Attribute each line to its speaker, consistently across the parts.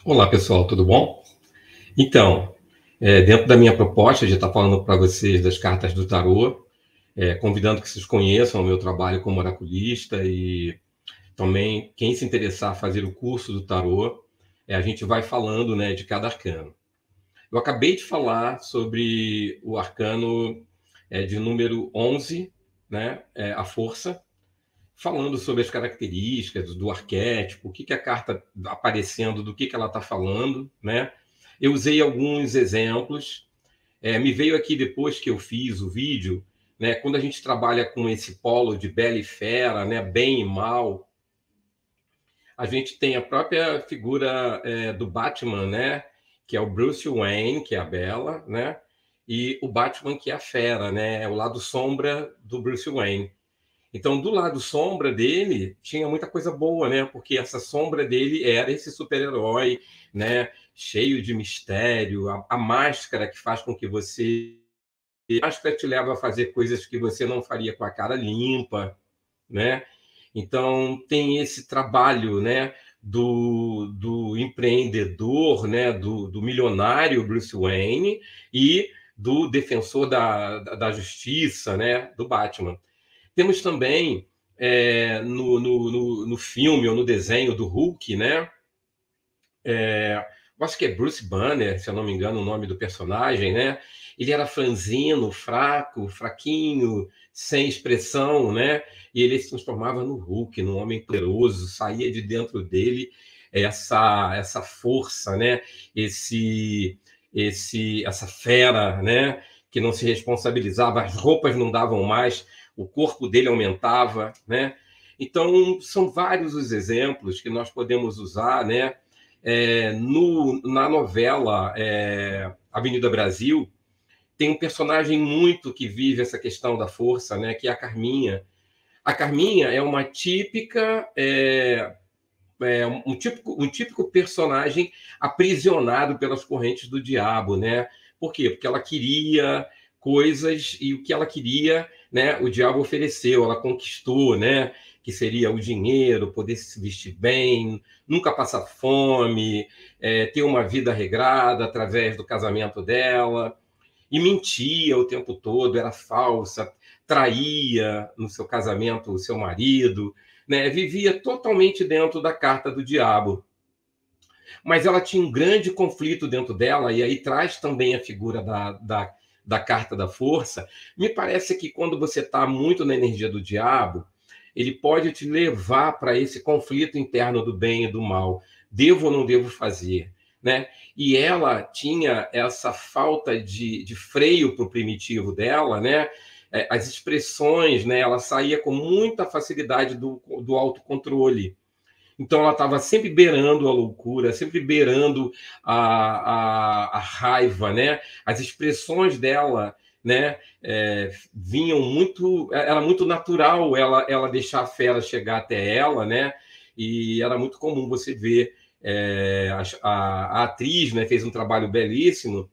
Speaker 1: Olá, pessoal, tudo bom? Então, dentro da minha proposta de estar falando para vocês das cartas do tarô, convidando que vocês conheçam o meu trabalho como oraculista e também quem se interessar a fazer o curso do tarô, a gente vai falando, né, de cada arcano. Eu acabei de falar sobre o arcano de número 11, né, a força, falando sobre as características do arquétipo, o que a carta aparecendo, do que ela está falando, né? Eu usei alguns exemplos. Me veio aqui depois que eu fiz o vídeo, né? Quando a gente trabalha com esse polo de bela e fera, né? Bem e mal, a gente tem a própria figura do Batman, né? Que é o Bruce Wayne, que é a Bela, né? E o Batman, que é a fera, né? É o lado sombra do Bruce Wayne. Então, do lado sombra dele, tinha muita coisa boa, né? Porque essa sombra dele era esse super-herói, né? Cheio de mistério, a máscara que faz com que você... A máscara te leva a fazer coisas que você não faria com a cara limpa, né? Então, tem esse trabalho, né? Do empreendedor, né? Do milionário Bruce Wayne e do defensor da justiça, né? Do Batman. Temos também no filme ou no desenho do Hulk, né? Eu acho que é Bruce Banner, se eu não me engano, o nome do personagem, né? Ele era franzino, fraco, fraquinho, sem expressão, né? E ele se transformava no Hulk, num homem poderoso, saía de dentro dele essa força, né? Essa fera, né? Que não se responsabilizava, as roupas não davam mais, o corpo dele aumentava, né? Então, são vários os exemplos que nós podemos usar, né? Na novela Avenida Brasil, tem um personagem muito que vive essa questão da força, né? Que é a Carminha. A Carminha é uma típica... um típico personagem aprisionado pelas correntes do diabo, né? Por quê? Porque ela queria coisas e o que ela queria, né? O diabo ofereceu, ela conquistou, né? Que seria o dinheiro, poder se vestir bem, nunca passar fome, ter uma vida regrada através do casamento dela, e mentia o tempo todo, era falsa, traía no seu casamento o seu marido, né? Vivia totalmente dentro da carta do diabo. Mas ela tinha um grande conflito dentro dela, e aí traz também a figura da carta da força. Me parece que quando você está muito na energia do diabo, ele pode te levar para esse conflito interno do bem e do mal. Devo ou não devo fazer? Né? E ela tinha essa falta de freio para o primitivo dela, né? As expressões, né? Ela saía com muita facilidade do autocontrole. Então ela estava sempre beirando a loucura, sempre beirando a raiva, né? As expressões dela, né? Vinham muito, era muito natural ela deixar a fera chegar até ela, né? E era muito comum você ver a atriz, né? Fez um trabalho belíssimo,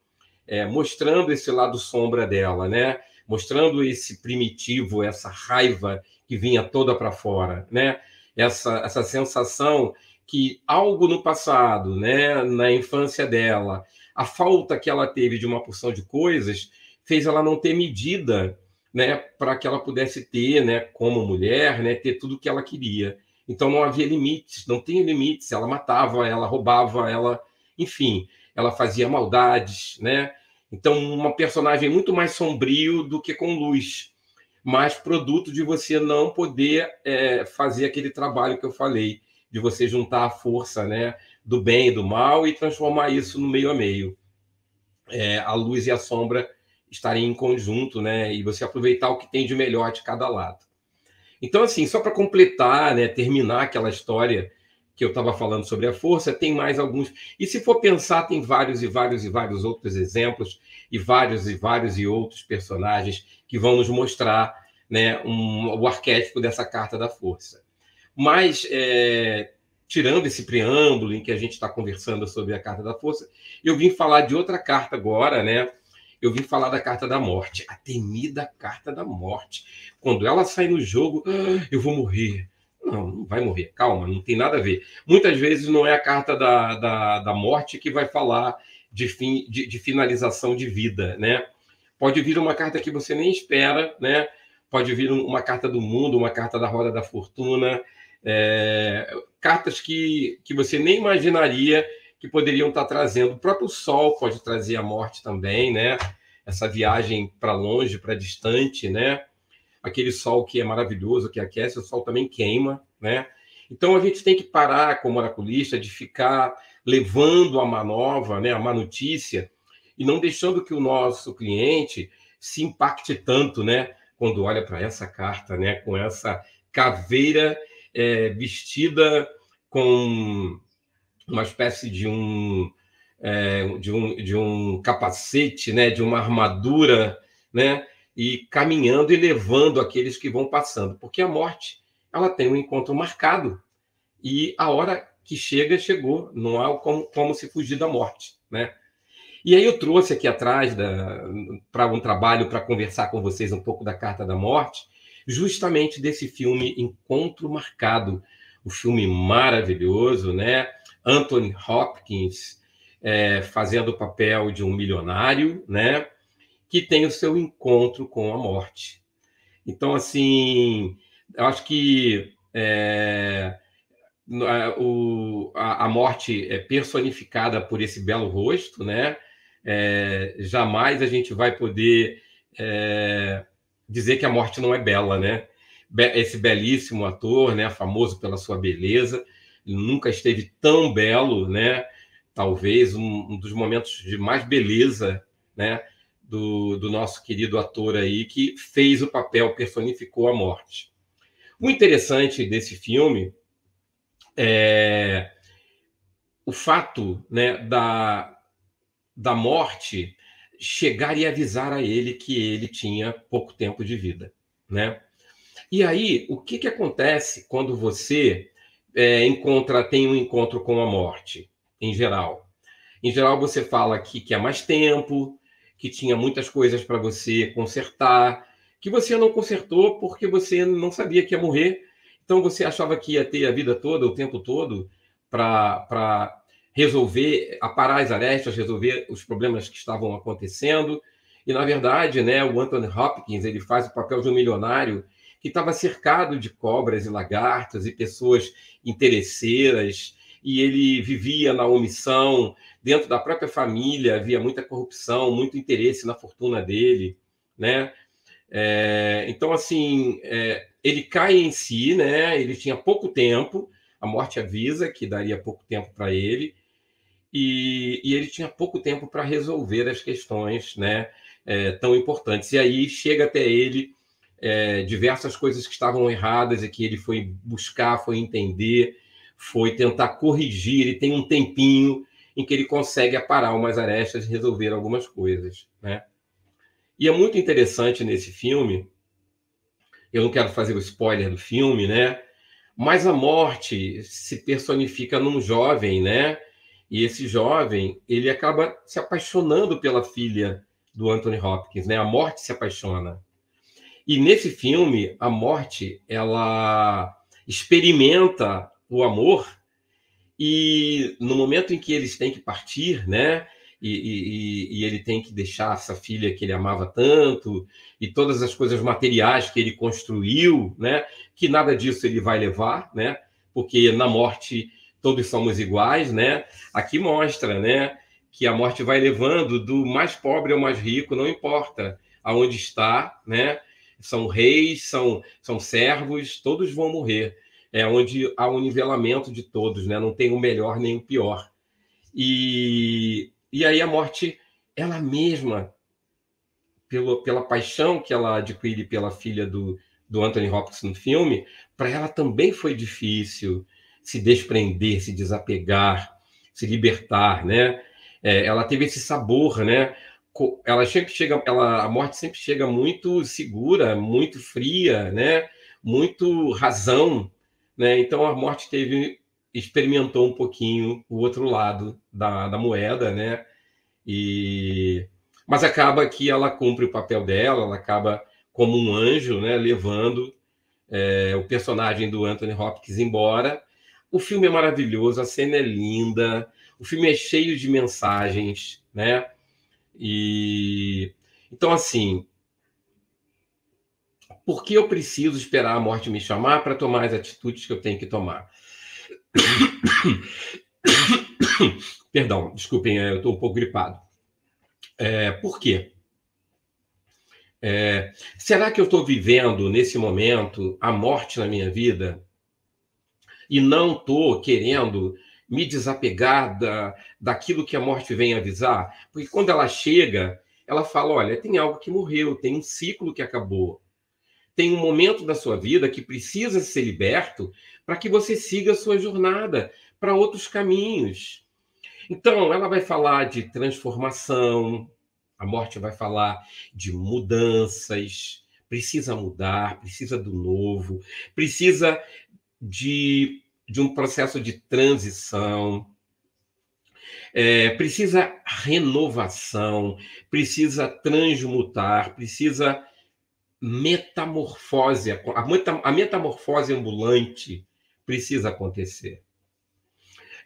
Speaker 1: mostrando esse lado sombra dela, né? Mostrando esse primitivo, essa raiva que vinha toda para fora, né? Essa sensação que algo no passado, né, na infância dela, a falta que ela teve de uma porção de coisas, fez ela não ter medida, né, para que ela pudesse ter, né, como mulher, né, ter tudo o que ela queria. Então não havia limites, não tinha limites. Ela matava, ela roubava, enfim, ela fazia maldades, né? Então uma personagem muito mais sombrio do que com luz, mas produto de você não poder fazer aquele trabalho que eu falei, de você juntar a força, né, do bem e do mal e transformar isso no meio a meio. A luz e a sombra estarem em conjunto, né, e você aproveitar o que tem de melhor de cada lado. Então, assim, só para completar, né, terminar aquela história que eu estava falando sobre a força, tem mais alguns. E se for pensar, tem vários e vários e vários outros exemplos, e vários e outros personagens que vão nos mostrar, né, o arquétipo dessa carta da força. Mas, tirando esse preâmbulo em que a gente está conversando sobre a carta da força, eu vim falar de outra carta agora, né? Eu vim falar da carta da morte, a temida carta da morte. Quando ela sai no jogo, eu vou morrer. Não, não vai morrer. Calma, não tem nada a ver. Muitas vezes não é a carta da morte que vai falar de finalização de vida, né? Pode vir uma carta que você nem espera, né? Pode vir uma carta do mundo, uma carta da roda da fortuna, cartas que você nem imaginaria que poderiam estar trazendo. O próprio Sol pode trazer a morte também, né? Essa viagem para longe, para distante, né? Aquele sol que é maravilhoso, que aquece, o sol também queima, né? Então a gente tem que parar, como oraculista, de ficar levando a má nova, né, a má notícia, e não deixando que o nosso cliente se impacte tanto, né, quando olha para essa carta, né, com essa caveira vestida com uma espécie de um capacete, né, de uma armadura, né, e caminhando e levando aqueles que vão passando, porque a morte ela tem um encontro marcado e a hora que chega, chegou, não há como se fugir da morte, né? E aí eu trouxe aqui atrás para um trabalho para conversar com vocês um pouco da Carta da Morte, justamente desse filme Encontro Marcado, um filme maravilhoso, né? Anthony Hopkins fazendo o papel de um milionário, né? Que tem o seu encontro com a morte. Então, assim, eu acho que a morte é personificada por esse belo rosto, né? Jamais a gente vai poder dizer que a morte não é bela, né? Esse belíssimo ator, né? Famoso pela sua beleza, nunca esteve tão belo, né? Talvez um dos momentos de mais beleza, né? Do nosso querido ator aí, que fez o papel, personificou a morte. O interessante desse filme é o fato, né, da morte chegar e avisar a ele que ele tinha pouco tempo de vida, né? E aí, o que acontece quando você tem um encontro com a morte, em geral? Em geral, você fala que quer mais tempo, que tinha muitas coisas para você consertar, que você não consertou porque você não sabia que ia morrer. Então, você achava que ia ter a vida toda, o tempo todo, para resolver, aparar as arestas, resolver os problemas que estavam acontecendo. E, na verdade, né, o Anthony Hopkins ele faz o papel de um milionário que estava cercado de cobras e lagartas e pessoas interesseiras, e ele vivia na omissão. Dentro da própria família havia muita corrupção, muito interesse na fortuna dele, né? Então, assim, ele cai em si, né? Ele tinha pouco tempo, a morte avisa que daria pouco tempo para ele, e ele tinha pouco tempo para resolver as questões, né? Tão importantes. E aí chega até ele diversas coisas que estavam erradas e que ele foi buscar, foi entender, foi tentar corrigir. Ele tem um tempinho em que ele consegue aparar umas arestas e resolver algumas coisas, né? E é muito interessante nesse filme, eu não quero fazer o spoiler do filme, né? Mas a morte se personifica num jovem, né? E esse jovem, ele acaba se apaixonando pela filha do Anthony Hopkins, né? A morte se apaixona. E nesse filme, a morte, ela experimenta o amor e no momento em que eles têm que partir, né? E ele tem que deixar essa filha que ele amava tanto e todas as coisas materiais que ele construiu, né? Que nada disso ele vai levar, né? Porque na morte todos somos iguais, né? Aqui mostra, né? Que a morte vai levando do mais pobre ao mais rico, não importa aonde está, né? São reis, são servos, todos vão morrer. É onde há um nivelamento de todos, né? Não tem o melhor nem o pior. E aí a morte, ela mesma, pela paixão que ela adquire pela filha do Anthony Hopkins no filme, para ela também foi difícil se desprender, se desapegar, se libertar, né? Ela teve esse sabor, né? Ela sempre chega, a morte sempre chega muito segura, muito fria, né? Muito razão, né? Então a morte experimentou um pouquinho o outro lado da moeda, né? Mas acaba que ela cumpre o papel dela, ela acaba como um anjo, né? Levando o personagem do Anthony Hopkins embora. O filme é maravilhoso, a cena é linda, o filme é cheio de mensagens, né? E então, assim, por que eu preciso esperar a morte me chamar para tomar as atitudes que eu tenho que tomar? Perdão, desculpem, eu estou um pouco gripado. Por quê? Será que eu estou vivendo, nesse momento, a morte na minha vida e não estou querendo me desapegar daquilo que a morte vem avisar? Porque quando ela chega, ela fala, olha, tem algo que morreu, tem um ciclo que acabou. Tem um momento da sua vida que precisa ser liberto para que você siga a sua jornada para outros caminhos. Então, ela vai falar de transformação, a morte vai falar de mudanças, precisa mudar, precisa do novo, precisa de um processo de transição, precisa renovação, precisa transmutar, precisa metamorfose. A metamorfose ambulante precisa acontecer.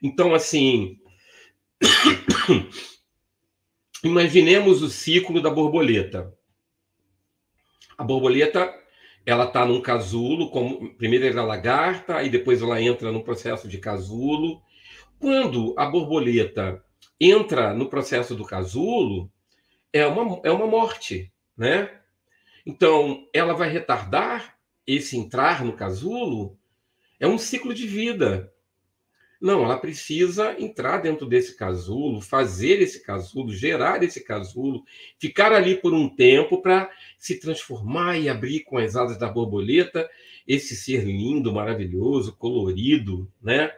Speaker 1: Então, assim, imaginemos o ciclo da borboleta. A borboleta, ela está num casulo, primeiro ela é lagarta, e depois ela entra no processo de casulo. Quando a borboleta entra no processo do casulo, é uma morte, né? Então, ela vai retardar esse entrar no casulo? É um ciclo de vida. Não, ela precisa entrar dentro desse casulo, fazer esse casulo, gerar esse casulo, ficar ali por um tempo para se transformar e abrir com as asas da borboleta esse ser lindo, maravilhoso, colorido, né?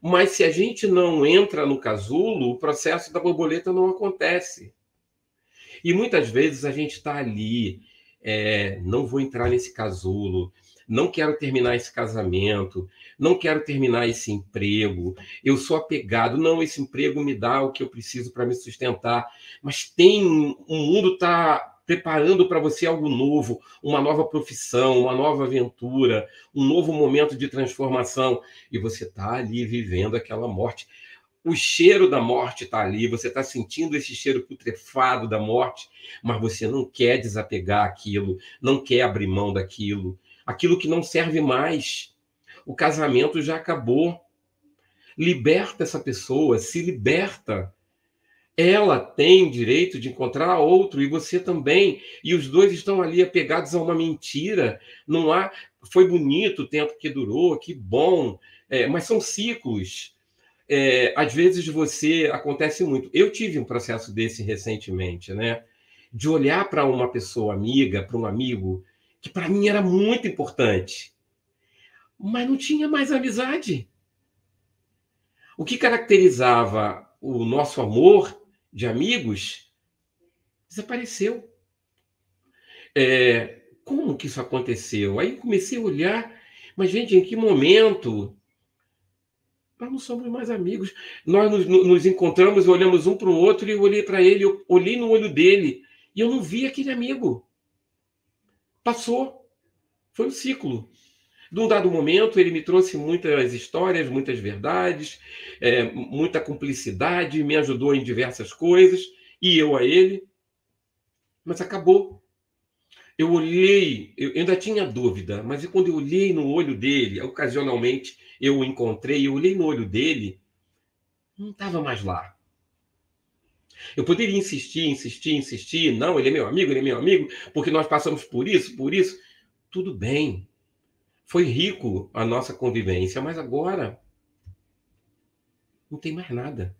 Speaker 1: Mas se a gente não entra no casulo, o processo da borboleta não acontece. E muitas vezes a gente está ali, não vou entrar nesse casulo, não quero terminar esse casamento, não quero terminar esse emprego, eu sou apegado, não, esse emprego me dá o que eu preciso para me sustentar, mas o mundo está preparando para você algo novo, uma nova profissão, uma nova aventura, um novo momento de transformação, e você está ali vivendo aquela morte. O cheiro da morte está ali, você está sentindo esse cheiro putrefado da morte, mas você não quer desapegar aquilo, não quer abrir mão daquilo, aquilo que não serve mais. O casamento já acabou. Liberta essa pessoa, se liberta. Ela tem direito de encontrar outro e você também. E os dois estão ali apegados a uma mentira. Não há. Foi bonito o tempo que durou, que bom. Mas são ciclos. Às vezes acontece muito. Eu tive um processo desse recentemente, né? De olhar para uma pessoa amiga, para um amigo, que para mim era muito importante, mas não tinha mais amizade. O que caracterizava o nosso amor de amigos desapareceu. Como que isso aconteceu? Aí comecei a olhar, mas, gente, em que momento? Nós não somos mais amigos. Nós nos encontramos, olhamos um para o outro, e eu olhei para ele, eu olhei no olho dele, e eu não vi aquele amigo. Passou. Foi um ciclo. De um dado momento, ele me trouxe muitas histórias, muitas verdades, muita cumplicidade, me ajudou em diversas coisas, e eu a ele, mas acabou. Eu olhei, eu ainda tinha dúvida, mas quando eu olhei no olho dele, ocasionalmente eu o encontrei, eu olhei no olho dele, não estava mais lá. Eu poderia insistir, não, ele é meu amigo, porque nós passamos por isso, tudo bem. Foi rico a nossa convivência, mas agora não tem mais nada.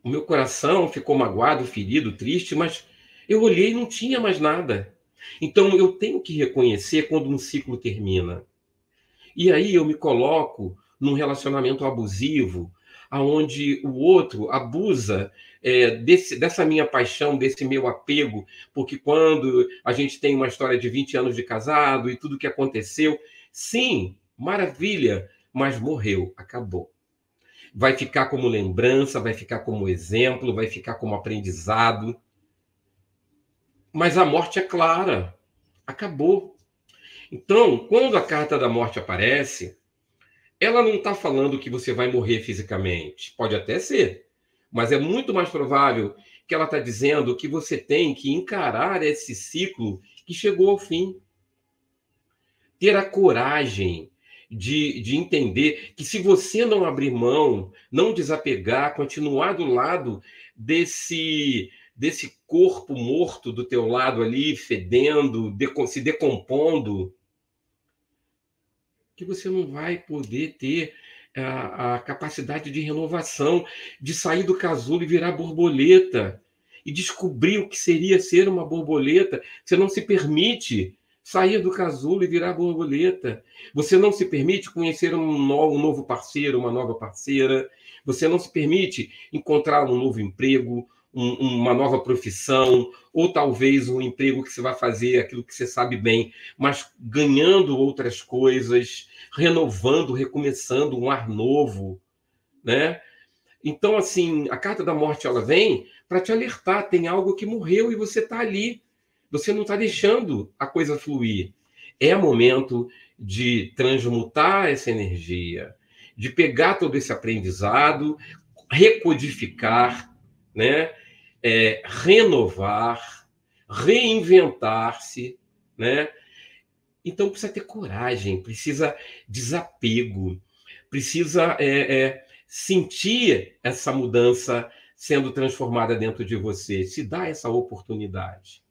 Speaker 1: O meu coração ficou magoado, ferido, triste, mas eu olhei e não tinha mais nada. Então eu tenho que reconhecer quando um ciclo termina. E aí eu me coloco num relacionamento abusivo, aonde o outro abusa dessa minha paixão, desse meu apego, porque quando a gente tem uma história de 20 anos de casado e tudo que aconteceu, sim, maravilha, mas morreu, acabou. Vai ficar como lembrança, vai ficar como exemplo, vai ficar como aprendizado. Mas a morte é clara. Acabou. Então, quando a carta da morte aparece, ela não está falando que você vai morrer fisicamente. Pode até ser. Mas é muito mais provável que ela está dizendo que você tem que encarar esse ciclo que chegou ao fim. Ter a coragem de entender que se você não abrir mão, não desapegar, continuar do lado desse corpo morto do teu lado ali, fedendo, se decompondo, que você não vai poder ter a capacidade de renovação, de sair do casulo e virar borboleta, e descobrir o que seria ser uma borboleta. Você não se permite sair do casulo e virar borboleta. Você não se permite conhecer um novo parceiro, uma nova parceira. Você não se permite encontrar um novo emprego, uma nova profissão, ou talvez um emprego que você vai fazer aquilo que você sabe bem, mas ganhando outras coisas, renovando, recomeçando um ar novo, né? Então, assim, a carta da morte ela vem para te alertar, tem algo que morreu e você está ali. Você não está deixando a coisa fluir. É momento de transmutar essa energia, de pegar todo esse aprendizado, recodificar, né? Renovar, reinventar-se, né? Então precisa ter coragem, precisa desapego, precisa sentir essa mudança sendo transformada dentro de você, se dá essa oportunidade.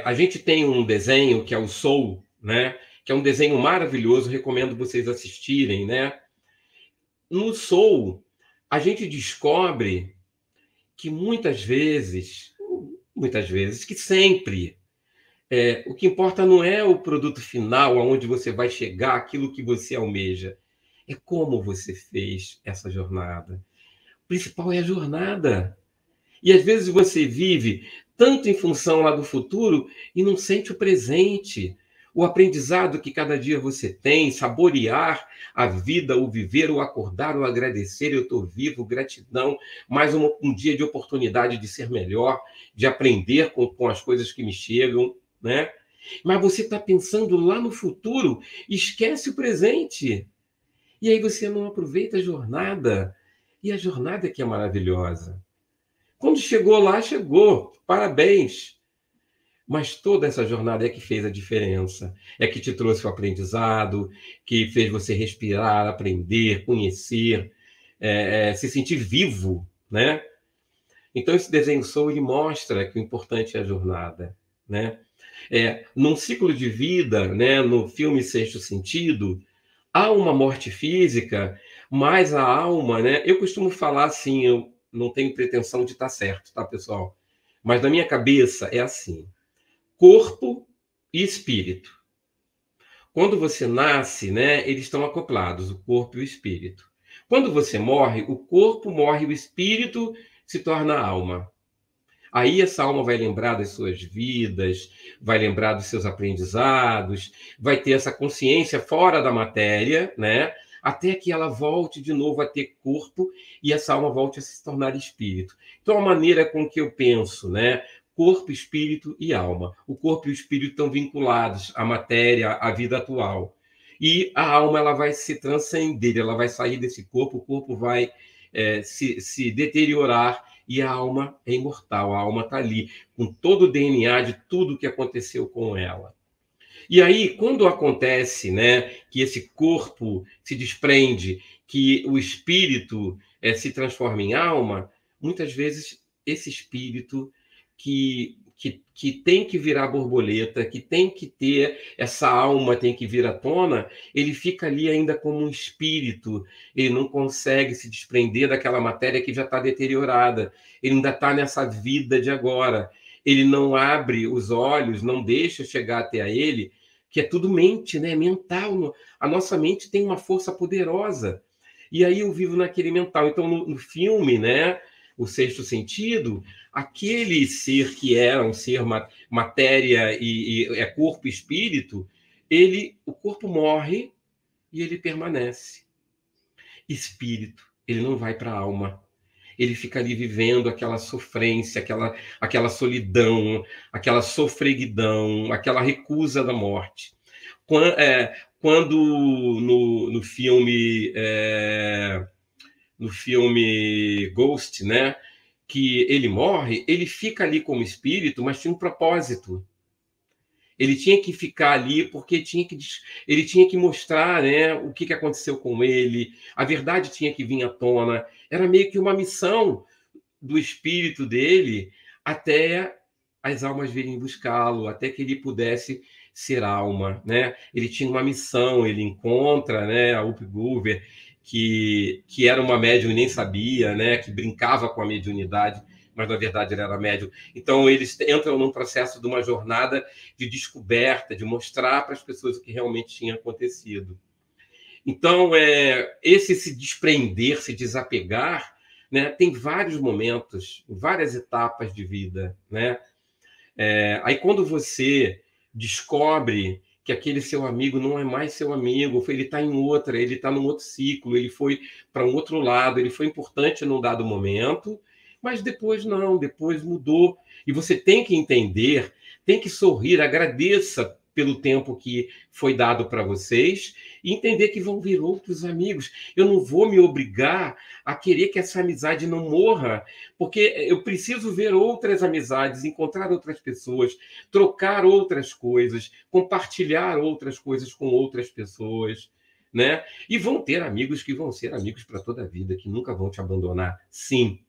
Speaker 1: A gente tem um desenho que é o Soul, né? Que é um desenho maravilhoso, recomendo vocês assistirem, né? No Soul, a gente descobre que muitas vezes, que sempre, o que importa não é o produto final, aonde você vai chegar, aquilo que você almeja, é como você fez essa jornada. O principal é a jornada. E às vezes você vive tanto em função lá do futuro e não sente o presente. O aprendizado que cada dia você tem, saborear a vida, o viver, o acordar, o agradecer, eu estou vivo, gratidão, mais um dia de oportunidade de ser melhor, de aprender com as coisas que me chegam, né? Mas você está pensando lá no futuro, esquece o presente. E aí você não aproveita a jornada. E a jornada que é maravilhosa. Quando chegou lá, chegou. Parabéns. Mas toda essa jornada é que fez a diferença. É que te trouxe o aprendizado, que fez você respirar, aprender, conhecer, se sentir vivo, né? Então, esse desenho Soul ele mostra que o importante é a jornada, né? Num ciclo de vida, né, no filme Sexto Sentido, há uma morte física, mas a alma, né? Eu costumo falar assim, eu não tenho pretensão de estar certo, tá, pessoal? Mas na minha cabeça é assim: corpo e espírito. Quando você nasce, né, eles estão acoplados, o corpo e o espírito. Quando você morre, o corpo morre, o espírito se torna alma. Aí essa alma vai lembrar das suas vidas, vai lembrar dos seus aprendizados, vai ter essa consciência fora da matéria, né? Até que ela volte de novo a ter corpo e essa alma volte a se tornar espírito. Então, a maneira com que eu penso, né? Corpo, espírito e alma. O corpo e o espírito estão vinculados à matéria, à vida atual. E a alma ela vai se transcender, ela vai sair desse corpo, o corpo vai se deteriorar e a alma é imortal, a alma está ali, com todo o DNA de tudo que aconteceu com ela. E aí, quando acontece, né, que esse corpo se desprende, que o espírito se transforma em alma, muitas vezes esse espírito que tem que virar borboleta, que tem que ter essa alma, tem que vir à tona, ele fica ali ainda como um espírito, ele não consegue se desprender daquela matéria que já está deteriorada, ele ainda está nessa vida de agora, ele não abre os olhos, não deixa chegar até a ele, que é tudo mente, né? Mental. A nossa mente tem uma força poderosa. E aí eu vivo naquele mental. Então, no filme, né? O Sexto Sentido, aquele ser que era um ser matéria e é corpo e espírito, o corpo morre e ele permanece. Espírito, ele não vai para a alma. ele fica ali vivendo aquela sofrência, aquela solidão, aquela sofreguidão, aquela recusa da morte. Quando no filme Ghost, né, que ele morre, ele fica ali como espírito, mas tinha um propósito. Ele tinha que ficar ali porque ele tinha que mostrar, né, o que aconteceu com ele, a verdade tinha que vir à tona. Era meio que uma missão do espírito dele até as almas virem buscá-lo, até que ele pudesse ser alma, né? Ele tinha uma missão, ele encontra, né, a Whoopi Goldberg, que era uma médium e nem sabia, né, que brincava com a mediunidade, mas na verdade ele era médium. Então eles entram num processo de uma jornada de descoberta, de mostrar para as pessoas o que realmente tinha acontecido. Então, esse se desprender, se desapegar, né, tem vários momentos, várias etapas de vida, né? Aí quando você descobre que aquele seu amigo não é mais seu amigo, ele está em outra, ele está num outro ciclo, ele foi para um outro lado, ele foi importante num dado momento, mas depois não, depois mudou. E você tem que entender, tem que sorrir, agradeça pelo tempo que foi dado para vocês e entender que vão vir outros amigos. Eu não vou me obrigar a querer que essa amizade não morra, porque eu preciso ver outras amizades, encontrar outras pessoas, trocar outras coisas, compartilhar outras coisas com outras pessoas, né? E vão ter amigos que vão ser amigos para toda a vida, que nunca vão te abandonar, sim,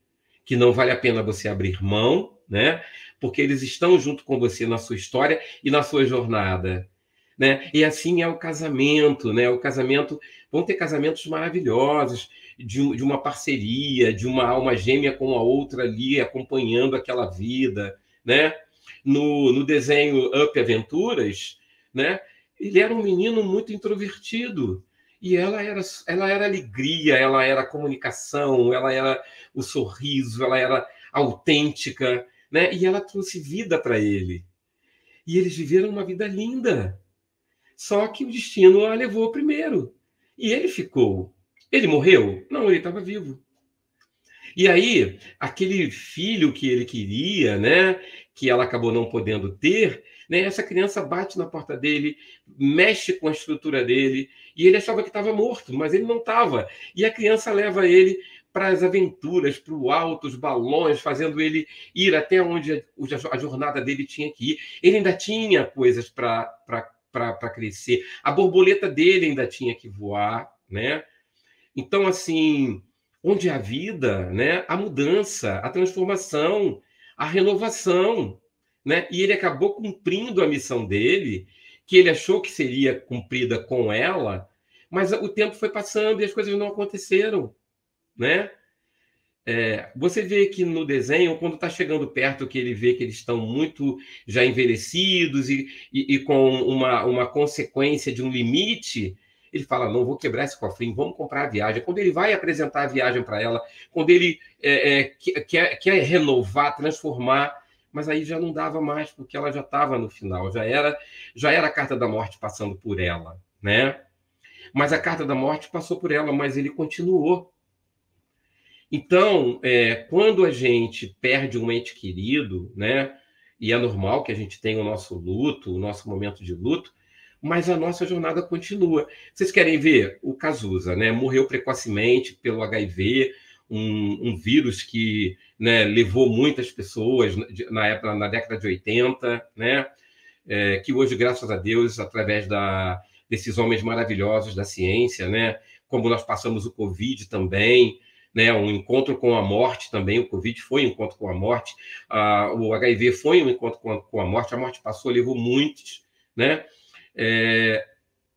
Speaker 1: que não vale a pena você abrir mão, né? Porque eles estão junto com você na sua história e na sua jornada, né? E assim é o casamento, né? O casamento, vão ter casamentos maravilhosos, de uma parceria, de uma alma gêmea com a outra ali, acompanhando aquela vida, né? No desenho Up Aventuras, né? Ele era um menino muito introvertido, e ela era alegria, ela era comunicação, ela era o sorriso, ela era autêntica, né? E ela trouxe vida para ele. E eles viveram uma vida linda. Só que o destino a levou primeiro. E ele ficou. Ele morreu? Não, ele estava vivo. E aí, aquele filho que ele queria, né, que ela acabou não podendo ter, né, essa criança bate na porta dele, mexe com a estrutura dele, e ele achava que estava morto, mas ele não estava. E a criança leva ele para as aventuras, para o alto, os balões, fazendo ele ir até onde a jornada dele tinha que ir. Ele ainda tinha coisas para crescer. A borboleta dele ainda tinha que voar, né? Então, assim, onde há vida, né, a mudança, a transformação, a renovação, né? E ele acabou cumprindo a missão dele, que ele achou que seria cumprida com ela, mas o tempo foi passando e as coisas não aconteceram, né? Você vê que no desenho, quando está chegando perto, que ele vê que eles estão muito já envelhecidos e com uma consequência de um limite, ele fala, não, vou quebrar esse cofrinho, vamos comprar a viagem. Quando ele vai apresentar a viagem para ela, quando ele quer renovar, transformar, mas aí já não dava mais, porque ela já estava no final, já era a carta da morte passando por ela, né? Mas a carta da morte passou por ela, mas ele continuou. Então, quando a gente perde um ente querido, né, e é normal que a gente tenha o nosso luto, o nosso momento de luto, mas a nossa jornada continua. Vocês querem ver? O Cazuza, né, morreu precocemente pelo HIV, um vírus que, né, levou muitas pessoas na década de 80, né, que hoje, graças a Deus, através desses homens maravilhosos da ciência, né, como nós passamos o Covid também, né, um encontro com a morte também, o Covid foi um encontro com a morte, o HIV foi um encontro com a morte passou, levou muitos, né?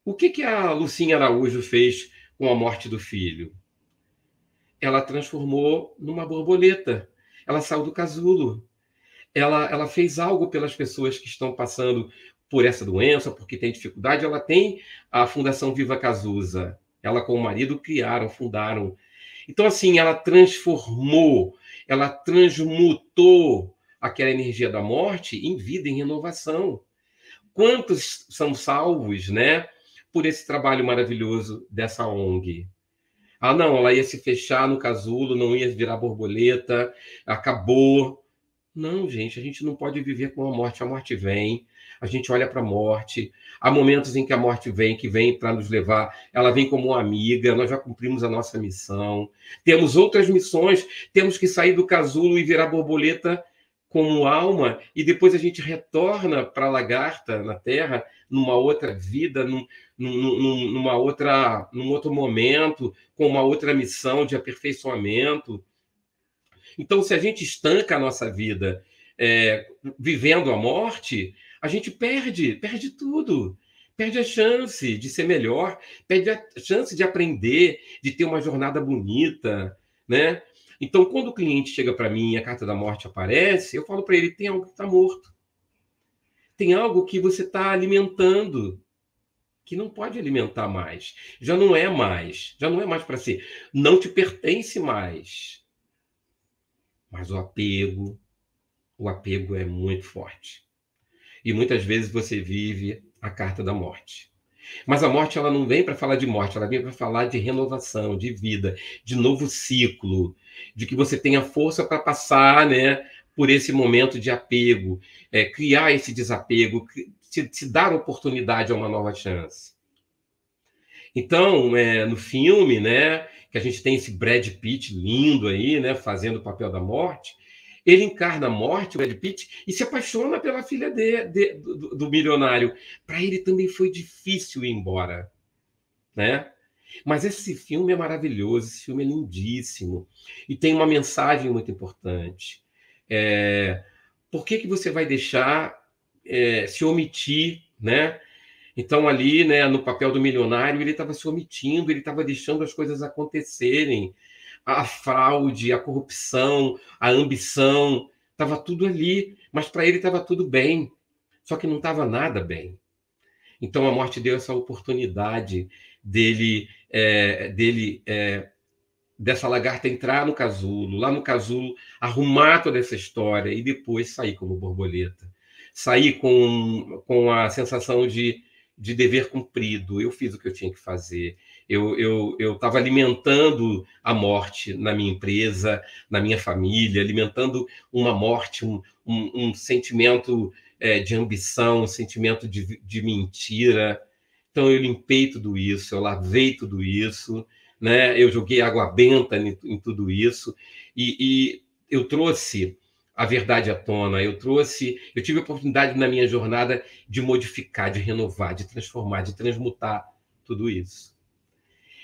Speaker 1: O que a Lucinha Araújo fez com a morte do filho? Ela transformou numa borboleta, ela saiu do casulo, ela fez algo pelas pessoas que estão passando por essa doença, porque tem dificuldade. Ela tem a Fundação Viva Cazuza, ela com o marido fundaram. Então, assim, ela transformou, ela transmutou aquela energia da morte em vida, em renovação. Quantos são salvos, né, por esse trabalho maravilhoso dessa ONG? Ah, não, ela ia se fechar no casulo, não ia virar borboleta, acabou. Não, gente, a gente não pode viver com a morte vem, a gente olha para a morte, há momentos em que a morte vem, que vem para nos levar, ela vem como uma amiga, nós já cumprimos a nossa missão, temos outras missões, temos que sair do casulo e virar borboleta como alma, e depois a gente retorna para a lagarta na Terra, numa outra vida, num outro momento, com uma outra missão de aperfeiçoamento. Então, se a gente estanca a nossa vida vivendo a morte, a gente perde tudo. Perde a chance de ser melhor, perde a chance de aprender, de ter uma jornada bonita, né? Então, quando o cliente chega para mim e a carta da morte aparece, eu falo para ele: tem algo que está morto. Tem algo que você está alimentando, que não pode alimentar mais. Já não é mais para ser. Não te pertence mais. Mas o apego é muito forte. E muitas vezes você vive a carta da morte. Mas a morte, ela não vem para falar de morte, ela vem para falar de renovação, de vida, de novo ciclo, de que você tenha força para passar, né, por esse momento de apego, criar esse desapego, se dar oportunidade a uma nova chance. Então, no filme, né, que a gente tem esse Brad Pitt lindo aí, né, fazendo o papel da morte, ele encarna a morte, o Brad Pitt, e se apaixona pela filha do milionário. Para ele também foi difícil ir embora, né? Mas esse filme é maravilhoso, esse filme é lindíssimo e tem uma mensagem muito importante. Por que você vai deixar se omitir, né? Então, ali, né, no papel do milionário, ele estava se omitindo, ele estava deixando as coisas acontecerem. A fraude, a corrupção, a ambição, estava tudo ali, mas para ele estava tudo bem, só que não estava nada bem. Então, a morte deu essa oportunidade dessa lagarta entrar no casulo, lá no casulo, arrumar toda essa história e depois sair como borboleta. Sair com a sensação de dever cumprido. Eu fiz o que eu tinha que fazer. Eu estava alimentando a morte na minha empresa, na minha família, alimentando uma morte, um sentimento de ambição, um sentimento de mentira. Então, eu limpei tudo isso, eu lavei tudo isso, né? Eu joguei água benta em tudo isso e eu trouxe a verdade à tona, eu tive a oportunidade na minha jornada de modificar, de renovar, de transformar, de transmutar tudo isso.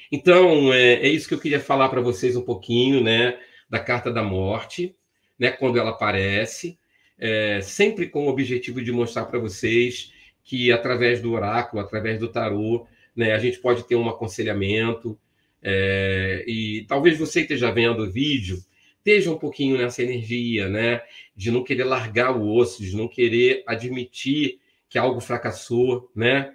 Speaker 1: Então, é isso que eu queria falar para vocês um pouquinho, né, da carta da morte, né, quando ela aparece, sempre com o objetivo de mostrar para vocês que através do oráculo, através do tarô, né, a gente pode ter um aconselhamento, e talvez você esteja vendo o vídeo, esteja um pouquinho nessa energia, né, de não querer largar o osso, de não querer admitir que algo fracassou, né?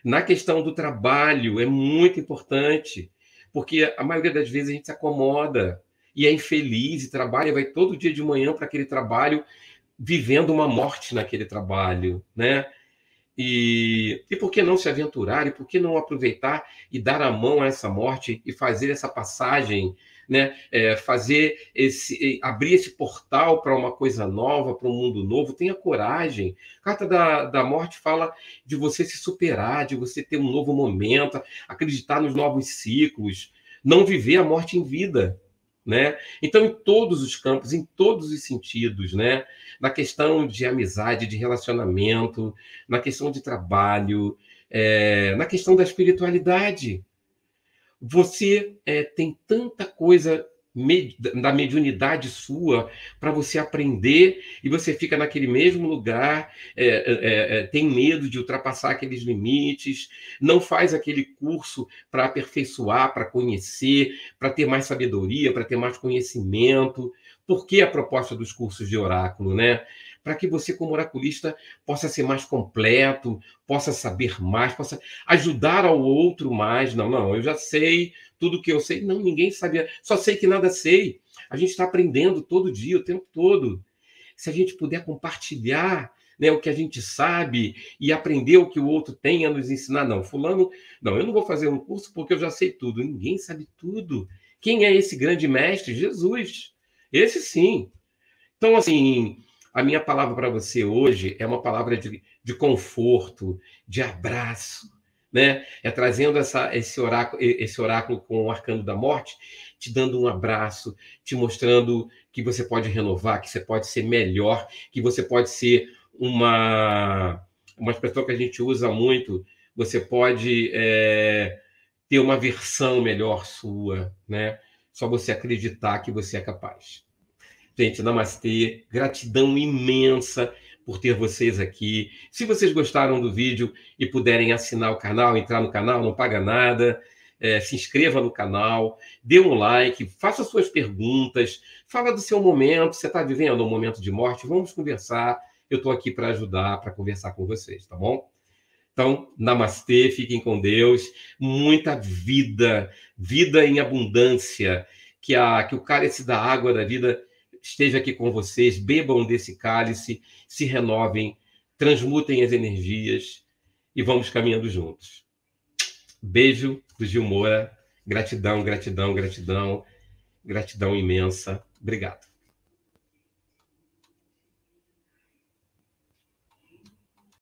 Speaker 1: Na questão do trabalho, é muito importante, porque a maioria das vezes a gente se acomoda e é infeliz e trabalha, vai todo dia de manhã para aquele trabalho, vivendo uma morte naquele trabalho, né? E por que não se aventurar? E por que não aproveitar e dar a mão a essa morte e fazer essa passagem, né? Abrir esse portal para uma coisa nova, para um mundo novo. Tenha coragem. A carta da morte fala de você se superar, de você ter um novo momento, acreditar nos novos ciclos, não viver a morte em vida, né? Então, em todos os campos, em todos os sentidos, né? Na questão de amizade, de relacionamento, na questão de trabalho, na questão da espiritualidade. Você tem tanta coisa da mediunidade sua para você aprender e você fica naquele mesmo lugar, tem medo de ultrapassar aqueles limites, não faz aquele curso para aperfeiçoar, para conhecer, para ter mais sabedoria, para ter mais conhecimento. Por que a proposta dos cursos de oráculo, né? Para que você, como oraculista, possa ser mais completo, possa saber mais, possa ajudar ao outro mais. Não, eu já sei tudo que eu sei. Não, ninguém sabia, só sei que nada sei. A gente está aprendendo todo dia, o tempo todo. Se a gente puder compartilhar, né, o que a gente sabe e aprender o que o outro tem a nos ensinar. Não, fulano, não, eu não vou fazer um curso porque eu já sei tudo. Ninguém sabe tudo. Quem é esse grande mestre? Jesus. Esse sim. Então, assim, a minha palavra para você hoje é uma palavra de conforto, de abraço, né? É trazendo esse oráculo com o arcano da morte, te dando um abraço, te mostrando que você pode renovar, que você pode ser melhor, que você pode ser uma expressão que a gente usa muito, você pode ter uma versão melhor sua, né? Só você acreditar que você é capaz. Gente, namastê, gratidão imensa por ter vocês aqui. Se vocês gostaram do vídeo e puderem assinar o canal, entrar no canal, não paga nada, se inscreva no canal, dê um like, faça suas perguntas, fala do seu momento, você está vivendo um momento de morte, vamos conversar, eu estou aqui para ajudar, para conversar com vocês, tá bom? Então, namastê, fiquem com Deus, muita vida, vida em abundância, que o cálice da água da vida esteja aqui com vocês, bebam desse cálice, se renovem, transmutem as energias e vamos caminhando juntos. Beijo do Gil Moura, gratidão, gratidão, gratidão, gratidão imensa. Obrigado.